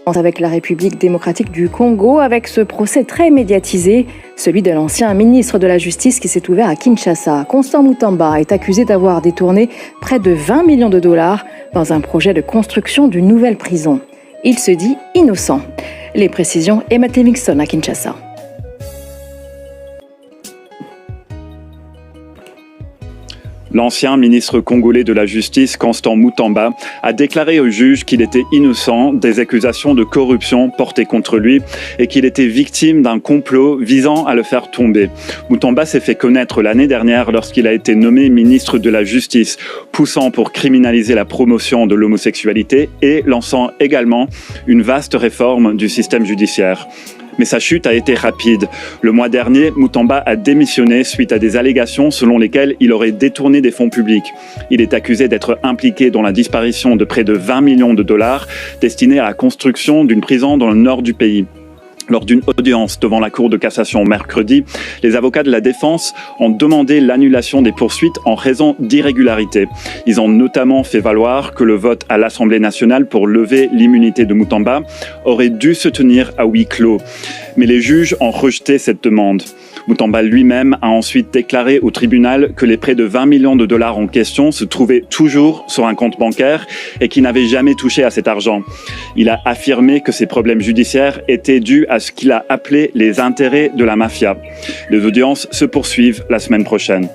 Avec la République démocratique du Congo, avec ce procès très médiatisé, celui de l'ancien ministre de la Justice qui s'est ouvert à Kinshasa. Constant Mutamba est accusé d'avoir détourné près de 20 millions de dollars dans un projet de construction d'une nouvelle prison. Il se dit innocent. Les précisions, Emma Livingston à Kinshasa. L'ancien ministre congolais de la Justice, Constant Mutamba, a déclaré au juge qu'il était innocent des accusations de corruption portées contre lui et qu'il était victime d'un complot visant à le faire tomber. Mutamba s'est fait connaître l'année dernière lorsqu'il a été nommé ministre de la Justice, poussant pour criminaliser la promotion de l'homosexualité et lançant également une vaste réforme du système judiciaire. Mais sa chute a été rapide. Le mois dernier, Mutamba a démissionné suite à des allégations selon lesquelles il aurait détourné des fonds publics. Il est accusé d'être impliqué dans la disparition de près de 20 millions de dollars destinés à la construction d'une prison dans le nord du pays. Lors d'une audience devant la Cour de cassation mercredi, les avocats de la défense ont demandé l'annulation des poursuites en raison d'irrégularités. Ils ont notamment fait valoir que le vote à l'Assemblée nationale pour lever l'immunité de Mutamba aurait dû se tenir à huis clos. Mais les juges ont rejeté cette demande. Mutamba lui-même a ensuite déclaré au tribunal que les près de 20 millions de dollars en question se trouvaient toujours sur un compte bancaire et qu'il n'avait jamais touché à cet argent. Il a affirmé que ses problèmes judiciaires étaient dus à ce qu'il a appelé les intérêts de la mafia. Les audiences se poursuivent la semaine prochaine.